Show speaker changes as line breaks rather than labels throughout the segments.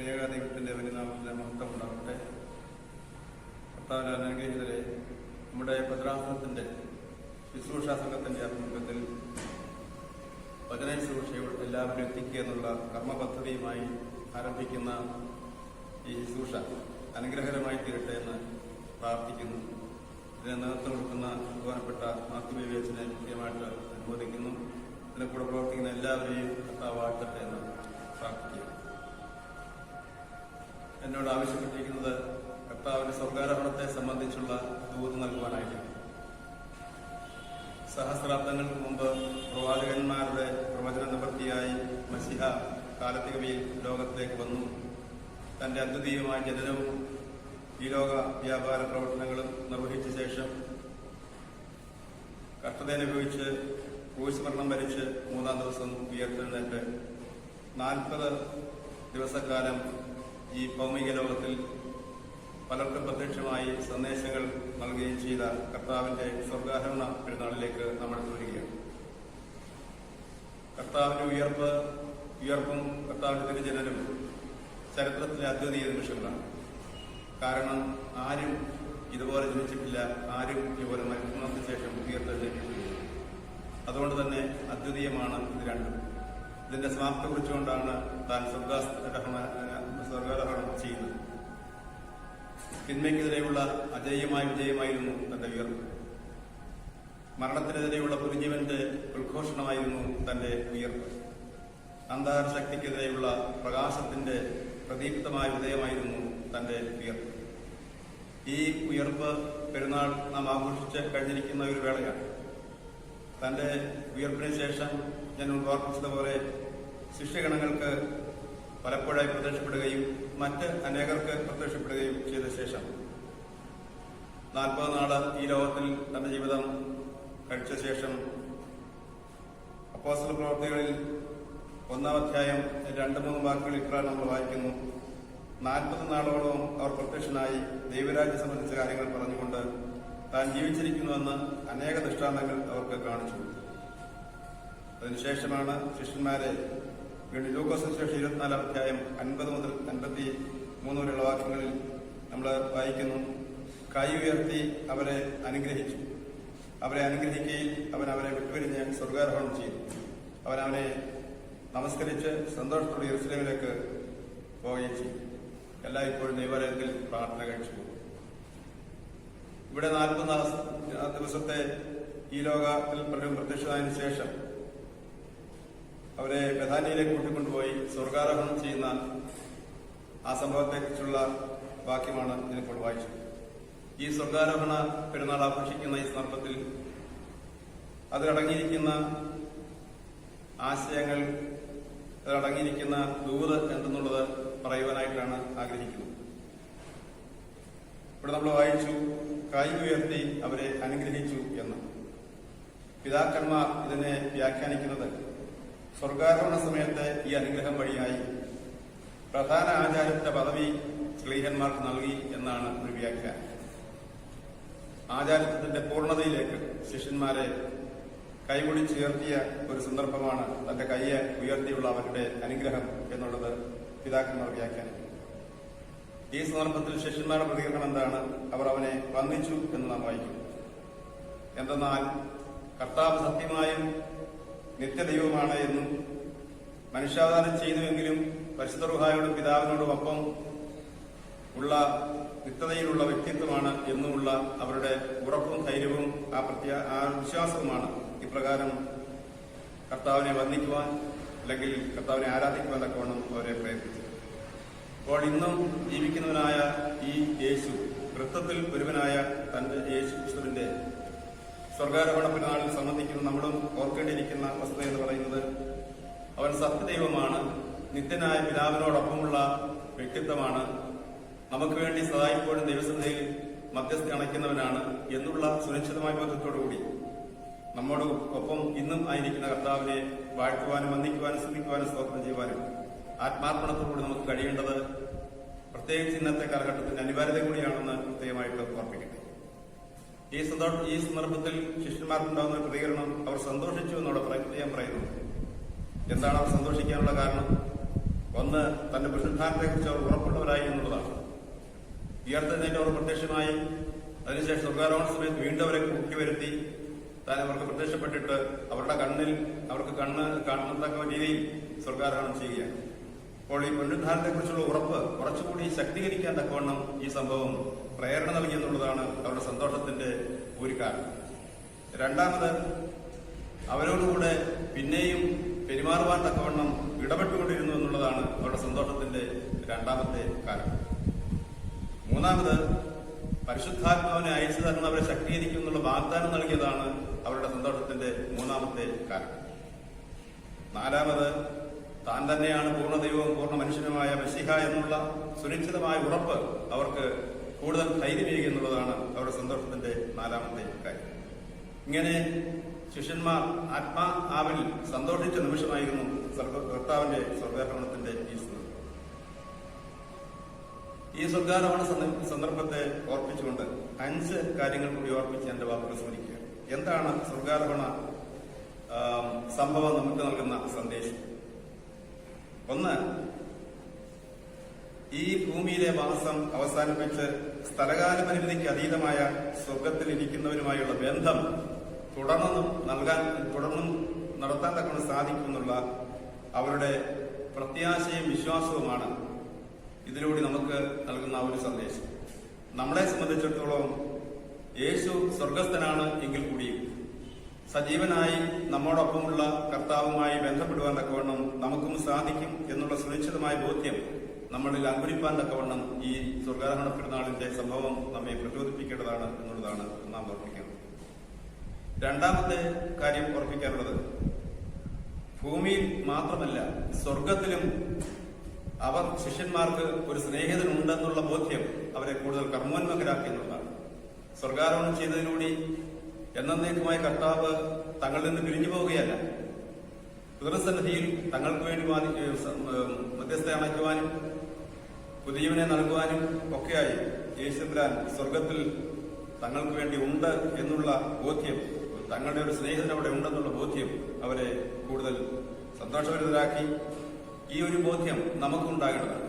ദൈവത്തിന്റെ വലിനാമത്തിന് മഹത്വം ഉണ്ടാവട്ടെ. കർത്താവിന്റെ അനുഗ്രഹീതരെ, നമ്മുടെ ഭദ്രാസനത്തിന്റെ ശുശ്രൂഷാ സംഘത്തിന്റെ ആഭിമുഖ്യത്തിൽ വചന ശുശ്രൂഷകൾ എല്ലാവരും എത്തിക്കുക എന്നുള്ള കർമ്മ പദ്ധതിയുമായി ആരംഭിക്കുന്ന ഈ ശുശ്രൂഷ അനുഗ്രഹകരമായി തീരട്ടെ എന്ന് പ്രാർത്ഥിക്കുന്നു. ഇതിനെ നേതൃത്വം കൊടുക്കുന്ന ബഹുമാനപ്പെട്ട മാത്യു വിവേചനെ കൃത്യമായിട്ട് അനുമോദിക്കുന്നു. ഇതിനെ കൂടെ പ്രവർത്തിക്കുന്ന എല്ലാവരെയും കർത്താവ് വാഴ്ത്തട്ടെ എന്ന് പ്രാർത്ഥിക്കുന്നു. എന്നോട് ആവശ്യപ്പെട്ടിരിക്കുന്നത് കർത്താവിന്റെ സ്വർഗാരോഹണത്തെ സംബന്ധിച്ചുള്ള ദൂത് നൽകുവാനായിട്ടാണ്. സഹസ്രാബ്ദങ്ങൾക്ക് മുമ്പ് പ്രവാചകന്മാരുടെ പ്രവചന നിവൃത്തിയായി മസിഹ കാലത്തികവിയിൽ ലോകത്തിലേക്ക് വന്നു. തന്റെ അദ്വിതീയമായ ജനനവും ഈ ലോക വ്യാപാര പ്രവർത്തനങ്ങളും നിർവഹിച്ച ശേഷം കഷ്ടതയനുഭവിച്ച് ക്രൂശ് വരിച്ച് 3-ാം ദിവസം ഉയർത്തെഴുന്നേറ്റ് 40 ദിവസക്കാലം ഈ ഭൗമിക ലോകത്തിൽ പലർക്കും പ്രത്യക്ഷമായി സന്ദേശങ്ങൾ നൽകുകയും ചെയ്ത കർത്താവിന്റെ സ്വർഗാരോഹണ പെരുന്നാളിലേക്ക് നമ്മൾ വരികയാണ്. കർത്താവിന്റെ ഉയർപ്പും കർത്താവിന്റെ തിരുജനനും ചരിത്രത്തിലെ അദ്വിതീയ നിമിഷങ്ങളാണ്. കാരണം ആരും ഇതുപോലെ ജനിച്ചിട്ടില്ല, ആരും ഇതുപോലെ മരണത്തിന് ശേഷം ഉയർത്തെഴുന്നേറ്റിട്ടില്ല. അതുകൊണ്ട് തന്നെ അദ്വിതീയമാണ് ഇത് രണ്ടും. ഇതിന്റെ സമാപ്തി കുറിച്ചുകൊണ്ടാണ് താൻ സ്വർഗാരോഹണം ചെയ്യുന്നത്. തിന്മയ്ക്കെതിരെയുള്ള അജയ്യമായ വിജയമായിരുന്നു തന്റെ ഉയർപ്പ്. മരണത്തിനെതിരെയുള്ള പുതുജീവന്റെ ഉദ്ഘോഷണമായിരുന്നു തന്റെ ഉയർപ്പ്. അന്ധകാര ശക്തിക്കെതിരെയുള്ള പ്രകാശത്തിന്റെ പ്രദീപ്തമായ വിജയമായിരുന്നു തന്റെ ഉയർപ്പ്. ഈ ഉയർപ്പ് പെരുന്നാൾ നാം ആഘോഷിച്ച് കഴിഞ്ഞിരിക്കുന്ന ഒരു വേളയാണ്. തന്റെ ഉയർപ്പിന് ശേഷം ഞാൻ ഓർപ്പിച്ചതുപോലെ ശിഷ്യഗണങ്ങൾക്ക് പലപ്പോഴായി പ്രത്യക്ഷപ്പെടുകയും മറ്റ് അനേകർക്ക് പ്രത്യക്ഷപ്പെടുകയും ചെയ്ത ശേഷം 40 നാള് ഈ ലോകത്തിൽ തന്റെ ജീവിതം കഴിച്ച ശേഷം അപ്പോസ്തല പ്രവർത്തികളിൽ 1-ാം അധ്യായം 2-3 വാക്കുകൾ ഇപ്രകാരം നമ്മൾ വായിക്കുന്നു. 40 നാളോളം അവർ പ്രത്യക്ഷനായി ദൈവരാജ്യം സംബന്ധിച്ച കാര്യങ്ങൾ പറഞ്ഞുകൊണ്ട് താൻ ജീവിച്ചിരിക്കുന്നുവെന്ന് അനേക ദൃഷ്ടാന്തങ്ങൾ അവർക്ക് കാണിച്ചു. അതിനുശേഷമാണ് ശിഷ്യന്മാരെ വീണ്ടും ലൂക്കോസ് സുവിശേഷം 24-ാം അധ്യായം 50 മുതൽ 53 വരെയുള്ള വാക്യങ്ങളിൽ നമ്മൾ വായിക്കുന്നു. കൈ ഉയർത്തി അവരെ അനുഗ്രഹിച്ചു. അവരെ അനുഗ്രഹിക്കുകയിൽ അവരെ വിട്ടുപിരിഞ്ഞ് സ്വർഗാരോഹണം ചെയ്തു. അവനെ നമസ്കരിച്ച് സന്തോഷത്തോടെ യെരൂശലേമിലേക്ക് പോവുകയും ചെയ്തു. എല്ലായ്പ്പോഴും ദൈവാലയത്തിൽ പ്രാർത്ഥന കഴിച്ചു പോകും. ഇവിടെ 40 ദിവസത്തെ ഈ ലോകത്തിൽ പ്രത്യക്ഷമായതിനു ശേഷം അവരെ ബഥാനിയിലേക്ക് കൂട്ടിക്കൊണ്ടുപോയി സ്വർഗാരോഹണം ചെയ്യുന്ന ആ സംഭവത്തെക്കുറിച്ചുള്ള വാക്യമാണ് ഇതിനിപ്പോൾ വായിച്ചത്. ഈ സ്വർഗാരോഹണ പെരുന്നാൾ ആഘോഷിക്കുന്ന ഈ സന്ദർഭത്തിൽ അതിലടങ്ങിയിരിക്കുന്ന ആശയങ്ങൾ, അതിലടങ്ങിയിരിക്കുന്ന ദൂത് എന്തെന്നുള്ളത് പറയുവാനായിട്ടാണ് ആഗ്രഹിക്കുന്നത്. ഇവിടെ നമ്മൾ വായിച്ചു, കൈ ഉയർത്തി അവരെ അനുഗ്രഹിച്ചു എന്ന്. പിതാക്കന്മാർ ഇതിനെ വ്യാഖ്യാനിക്കുന്നത് സ്വർഗാരോഹണ സമയത്ത് ഈ അനുഗ്രഹം വഴിയായി പ്രധാന ആചാര്യന്റെ പദവി ശ്ലീഹന്മാർക്ക് നൽകി എന്നാണ് ഒരു വ്യാഖ്യാനം. ആചാര്യത്വത്തിന്റെ പൂർണ്ണതയിലേക്ക് ശിഷ്യന്മാരെ കൈപിടിച്ചുയർത്തിയ ഒരു സന്ദർഭമാണ് തന്റെ കൈയെ ഉയർത്തിയുള്ള അവരുടെ അനുഗ്രഹം എന്നുള്ളത് പിതാക്കന്മാർ വ്യാഖ്യാനിക്കും. ഈ സന്ദർഭത്തിൽ ശിഷ്യന്മാരുടെ പ്രതികരണം എന്താണ്? അവർ അവനെ വന്ദിച്ചു എന്ന് നാം വായിക്കും. എന്തെന്നാൽ കർത്താവ് സത്യമായും നിത്യദൈവമാണ് എന്നും മനുഷ്യാവതാരം ചെയ്തുവെങ്കിലും പരിശുദ്ധ റൂഹായോടും പിതാവിനോടും ഒപ്പം ഉള്ള നിത്യതയിലുള്ള വ്യക്തിത്വമാണ് എന്നുമുള്ള അവരുടെ ഉറപ്പും ധൈര്യവും ആ വിശ്വാസവുമാണ് ഇപ്രകാരം കർത്താവിനെ വന്ദിക്കുവാൻ അല്ലെങ്കിൽ കർത്താവിനെ ആരാധിക്കുവാൻ തക്കവണ്ണം അവരെ പ്രേരിപ്പിച്ചത്. അപ്പോൾ ഇന്നും ജീവിക്കുന്നവനായ ഈ യേശു, വൃത്തത്തിൽ ഒരുവനായ തന്റെ യേശു ക്രിസ്തുവിന്റെ സ്വർഗാരോഹണ പെരുന്നാളിൽ സംബന്ധിക്കുന്ന നമ്മളും ഓർക്കേണ്ടിയിരിക്കുന്ന വസ്തുത എന്ന് പറയുന്നത് അവൻ സത്യദൈവമാണ്, നിത്യനായ പിതാവിനോടൊപ്പമുള്ള വ്യക്തിത്വമാണ്, നമുക്ക് വേണ്ടി സദായിപ്പോഴും ദൈവസന്നിധിയിൽ മധ്യസ്ഥ അണയ്ക്കുന്നവനാണ് എന്നുള്ള സുനിശ്ചിതമായ ബോധത്തോടുകൂടി നമ്മോട് ഒപ്പം ഇന്നും ആയിരിക്കുന്ന കർത്താവിനെ വാഴ്ത്തുവാനും വന്ദിക്കുവാനും സ്തുതിക്കുവാനും സ്തോത്രം ചെയ്യുവാനും ആത്മാർപ്പണത്തോടുകൂടി നമുക്ക് കഴിയേണ്ടത് പ്രത്യേകിച്ച് ഇന്നത്തെ കാലഘട്ടത്തിന്റെ അനിവാര്യത കൂടിയാണെന്ന് പ്രത്യേകമായിട്ട് ഓർപ്പിക്കട്ടെ. ഈ സന്ദർഭത്തിൽ ശിഷ്യന്മാർക്കുണ്ടാകുന്ന ഒരു പ്രതികരണം, അവർ സന്തോഷിച്ചു എന്നോട് പ്രത്യേകം പറയുന്നു. എന്താണ് അവർ സന്തോഷിക്കാനുള്ള കാരണം? ഒന്ന്, തന്റെ പുനരുദ്ധാനത്തെക്കുറിച്ച് അവർ ഉറപ്പുള്ളവരായി എന്നുള്ളതാണ്. ഉയർത്തെഴുന്നേറ്റ് അവർ പ്രത്യക്ഷമായി, അതിനുശേഷം സ്വർഗ്ഗാരോഹണ സമയത്ത് വീണ്ടും അവരെ കൂട്ടി വരുത്തി താൻ അവർക്ക് പ്രത്യക്ഷപ്പെട്ടിട്ട് അവരുടെ കണ്ണിൽ അവർക്ക് കാണത്തക്ക രീതിയിൽ സ്വർഗ്ഗാരോഹണം ചെയ്യുകയാണ്. അപ്പോൾ ഈ പുനരുദ്ധാനത്തെക്കുറിച്ചുള്ള ഉറപ്പ് കുറച്ചുകൂടി ശക്തീകരിക്കാൻ തക്കവണ്ണം ഈ സംഭവം പ്രേരണ നൽകി എന്നുള്ളതാണ് അവരുടെ സന്തോഷത്തിന്റെ ഒരു കാരണം. രണ്ടാമത്, അവരോടുകൂടെ പിന്നെയും പെരുമാറുവാൻ തക്കവണ്ണം ഇടപെട്ടുകൊണ്ടിരുന്നു എന്നുള്ളതാണ് അവരുടെ സന്തോഷത്തിന്റെ രണ്ടാമത്തെ കാരണം. മൂന്നാമത്, പരിശുദ്ധാത്മാവിനെ അയച്ചു തരുന്ന അവരെ ശക്തീകരിക്കും എന്നുള്ള വാഗ്ദാനം നൽകിയതാണ് അവരുടെ സന്തോഷത്തിന്റെ മൂന്നാമത്തെ കാരണം. നാലാമത്, താൻ തന്നെയാണ് പൂർണ്ണ ദൈവവും പൂർണ്ണ മനുഷ്യനുമായ മെശിഹ എന്നുള്ള സുനിശ്ചിതമായ ഉറപ്പ് അവർക്ക് കൂടുതൽ ധൈര്യമേകി എന്നുള്ളതാണ് അവരുടെ സന്തോഷത്തിന്റെ നാലാമത്തെ കാര്യം. ഇങ്ങനെ ശിഷ്യന്മാർ ആത്മാവിൽ സന്തോഷിച്ച നിമിഷമായിരുന്നു കർത്താവിന്റെ സ്വർഗ്ഗാരോഹണത്തിന്റെ ഈ സ്വർഗ്ഗാരോഹണ സന്ദർഭത്തെ ഓർപ്പിച്ചുകൊണ്ട് 5 കാര്യങ്ങൾ കൂടി ഓർപ്പിച്ച് എന്റെ വാക്കുകൾ സ്മരിക്കുക. എന്താണ് സ്വർഗ്ഗാരോഹണ സംഭവം നമുക്ക് നൽകുന്ന സന്ദേശം? ഒന്ന്, ഈ ഭൂമിയിലെ വാസം അവസാനിപ്പിച്ച് സ്ഥലകാല പരിമിതിക്ക് അതീതമായ സ്വർഗത്തിൽ ഇരിക്കുന്നവരുമായുള്ള ബന്ധം തുടർന്നും നടത്താൻ തക്കൊണ്ട് സാധിക്കുമെന്നുള്ള അവരുടെ പ്രത്യാശയും വിശ്വാസവുമാണ് ഇതിലൂടെ നമുക്ക് നൽകുന്ന ഒരു സന്ദേശം. നമ്മളെ സംബന്ധിച്ചിടത്തോളം യേശു സ്വർഗസ്ഥനാണ് എങ്കിൽ കൂടിയും സജീവനായി നമ്മോടൊപ്പമുള്ള കർത്താവുമായി ബന്ധപ്പെടുവാൻ തക്കവണ്ണം നമുക്കും സാധിക്കും എന്നുള്ള സുനിശ്ചിതമായ ബോധ്യം നമ്മളിൽ അങ്കുരിപ്പാൻ തക്കവണ്ണം ഈ സ്വർഗ്ഗാരോഹണ പെരുന്നാളിന്റെ സംഭവം നമ്മെ പ്രചോദിപ്പിക്കേണ്ടതാണ് എന്നുള്ളതാണ് നാം ഓർമ്മിക്കുന്നത്. രണ്ടാമത്തെ കാര്യം ഓർമ്മിക്കാനുള്ളത്, ഭൂമിയിൽ മാത്രമല്ല സ്വർഗത്തിലും അവർ ശിഷ്യന്മാർക്ക് ഒരു സ്നേഹിതനുണ്ടെന്നുള്ള ബോധ്യം അവരെ കൂടുതൽ കർമ്മോന്മുഖരാക്കി എന്നുള്ളതാണ്. സ്വർഗ്ഗാരോഹണം ചെയ്തതിലൂടെ എന്നേക്കുമായി കർത്താവ് തങ്ങളിൽ നിന്ന് പിരിഞ്ഞു പോവുകയല്ല, പിതൃസന്നിധിയിൽ തങ്ങൾക്ക് വേണ്ടി മധ്യസ്ഥ അണയ്ക്കുവാനും പുതിയവനെ നൽകുവാനും ഒക്കെയായി യേശുദാൻ സ്വർഗത്തിൽ തങ്ങൾക്ക് വേണ്ടി ഉണ്ട് എന്നുള്ള ബോധ്യം, തങ്ങളുടെ ഒരു സ്നേഹിതൻ അവിടെ ഉണ്ടെന്നുള്ള ബോധ്യം അവരെ കൂടുതൽ സന്തോഷഭരിതരാക്കി. ഈ ഒരു ബോധ്യം നമുക്കുണ്ടാകേണ്ടതാണ്.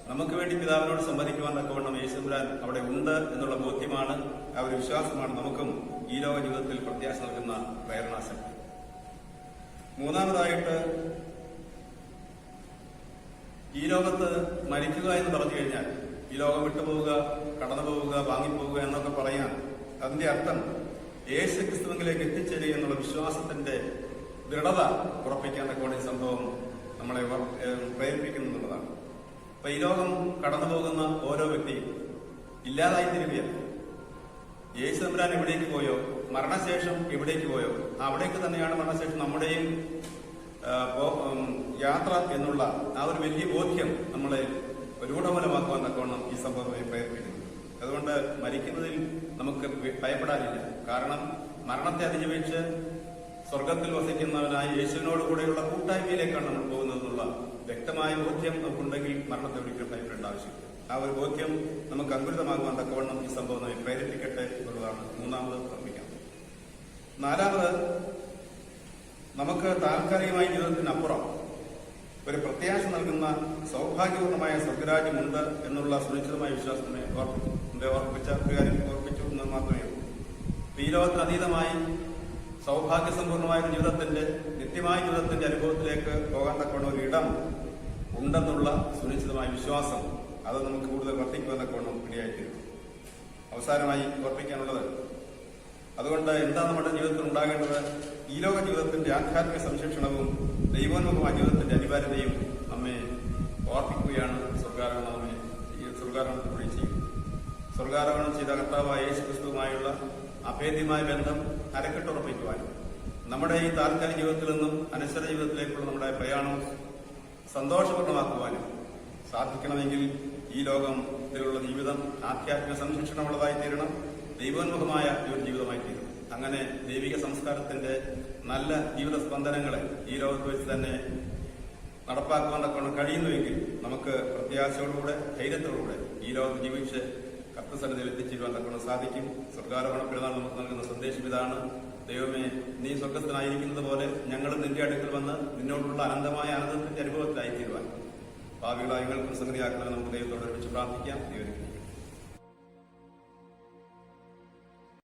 നമുക്ക് വേണ്ടി പിതാവിനോട് സംവദിക്കുവാൻ തക്കവണ്ണം യേശുദാൻ അവിടെ ഉണ്ട് എന്നുള്ള ബോധ്യമാണ്, ആ ഒരു വിശ്വാസമാണ് നമുക്കും ഈ ലോക ജീവിതത്തിൽ പ്രത്യാശ നൽകുന്ന പ്രേരണാശക്തി. മൂന്നാമതായിട്ട്, ഈ ലോകത്ത് മരിക്കുക എന്ന് പറഞ്ഞു കഴിഞ്ഞാൽ ഈ ലോകം വിട്ടുപോവുക, കടന്നു പോവുക, വാങ്ങിപ്പോവുക എന്നൊക്കെ പറയാൻ അതിന്റെ അർത്ഥം യേശു ക്രിസ്തുവിലേക്ക് എത്തിച്ചേരുക എന്നുള്ള വിശ്വാസത്തിന്റെ ദൃഢത ഉറപ്പിക്കാൻ തക്കവണ്ണം ഈ സംഭവം നമ്മളെ പ്രേരിപ്പിക്കുന്നുള്ളതാണ്. അപ്പൊ ഈ ലോകം കടന്നു പോകുന്ന ഓരോ വ്യക്തിയും ഇല്ലാതായി തീരുകയാണ്. യേശു തമ്പുരാൻ എവിടേക്ക് പോയോ, മരണശേഷം എവിടേക്ക് പോയോ അവിടേക്ക് തന്നെയാണ് മരണശേഷം നമ്മുടെയും യാത്ര എന്നുള്ള ആ ഒരു വലിയ ബോധ്യം നമ്മളെ രൂഢമൂലമാക്കുവാൻ തക്കവണ്ണം ഈ സംഭവത്തെ പ്രേരിപ്പിക്കുന്നു. അതുകൊണ്ട് മരിക്കുന്നതിൽ നമുക്ക് ഭയപ്പെടാനില്ല. കാരണം മരണത്തെ അതിജീവിച്ച് സ്വർഗത്തിൽ വസിക്കുന്നവനായി യേശുവിനോട് കൂടെയുള്ള കൂട്ടായ്മയിലേക്കാണ് നമ്മൾ പോകുന്നതെന്നുള്ള വ്യക്തമായ ബോധ്യം നമുക്കുണ്ടെങ്കിൽ മരണത്തെ ഒരിക്കലും ഭയപ്പെടേണ്ട ആവശ്യമില്ല. ആ ഒരു ബോധ്യം നമുക്ക് അങ്കുരിതമാകുവാൻ തക്കവണ്ണം ഈ സംഭവം നമ്മെ പ്രേരിപ്പിക്കട്ടെ എന്നുള്ളതാണ് മൂന്നാമത് ഓർമ്മിക്കാം. നാലാമത്, നമുക്ക് താൽക്കാലികമായ ജീവിതത്തിനപ്പുറം ഒരു പ്രത്യാശ നൽകുന്ന സൗഭാഗ്യപൂർണമായ സ്വർഗരാജ്യമുണ്ട് എന്നുള്ള സുനിശ്ചിതമായ വിശ്വാസത്തിനെ ഓർപ്പിച്ച ഒരു കാര്യം ഓർപ്പിച്ചു എന്ന് മാത്രമേ ഉള്ളൂ. ഈ ലോകത്തിന് അതീതമായി സൗഭാഗ്യസമ്പൂർണമായ ജീവിതത്തിന്റെ നിത്യമായ ജീവിതത്തിന്റെ അനുഭവത്തിലേക്ക് പോകാൻ തക്കവണ്ണം ഒരു ഇടം ഉണ്ടെന്നുള്ള സുനിശ്ചിതമായ വിശ്വാസം അത് നമുക്ക് കൂടുതൽ വർദ്ധിക്കുവാൻ തക്കവണ്ണം ഇടയായിത്തീരും. അവസാനമായി ഓർപ്പിക്കാനുള്ളത്, അതുകൊണ്ട് എന്താ നമ്മുടെ ജീവിതത്തിൽ ഉണ്ടാകേണ്ടത്? ഈ ലോക ജീവിതത്തിന്റെ ആധ്യാത്മിക സംരക്ഷണവും ദൈവോന്മുഖമായ ജീവിതത്തിന്റെ അനിവാര്യതയും നമ്മെ ഓർപ്പിക്കുകയാണ് സ്വർഗ്ഗാരോഹണത്തിലൂടെ ചെയ്യും. സ്വർഗ്ഗാരോഹണം ചെയ്ത കർത്താവായ യേശു ക്രിസ്തുവുമായുള്ള അഭേദ്യമായ ബന്ധം അരക്കെട്ടുറപ്പിക്കുവാനും നമ്മുടെ ഈ താൽക്കാലിക ജീവിതത്തിൽ നിന്നും അനശ്വര ജീവിതത്തിലേക്കുള്ള നമ്മുടെ പ്രയാണം സന്തോഷപൂർണ്ണമാക്കുവാനും സാധിക്കണമെങ്കിൽ ഈ ലോകത്തിലുള്ള ജീവിതം ആധ്യാത്മിക സംരക്ഷണമുള്ളതായി തീരണം, ദൈവോന്മുഖമായ ഒരു ജീവിതമായി തീരണം. അങ്ങനെ ദൈവിക സംസ്കാരത്തിന്റെ നല്ല ജീവിത സ്പന്ദനങ്ങളെ ഈ ലോകത്ത് വെച്ച് തന്നെ നടപ്പാക്കുവാൻ തക്കൊണ്ട് കഴിയുന്നുവെങ്കിൽ നമുക്ക് പ്രത്യാശയോടുകൂടെ ധൈര്യത്തോടുകൂടെ ഈ ലോകത്ത് ജീവിച്ച് കർത്തസന്നിധിയിൽ എത്തിച്ചേരുവാൻ തക്കൊണ്ട് സാധിക്കും. സ്വർഗ്ഗാരോഹണ പെരുന്നാൾ നമുക്ക് നൽകുന്ന സന്ദേശം ഇതാണ്: ദൈവമേ, നീ സ്വർഗസ്ഥനായിരിക്കുന്നത് പോലെ ഞങ്ങളും നിന്റെ അടുക്കൽ വന്ന് നിന്നോടുള്ള അനന്തമായ ആനന്ദത്തിന്റെ അനുഭവത്തിലായിത്തീരുവാൻ ഭാവികളായങ്ങൾക്കും സംഗതിയാക്കണമെന്ന് നമുക്ക് ദൈവത്തോട് ഒരുമിച്ച് പ്രാർത്ഥിക്കാം. ദൈവം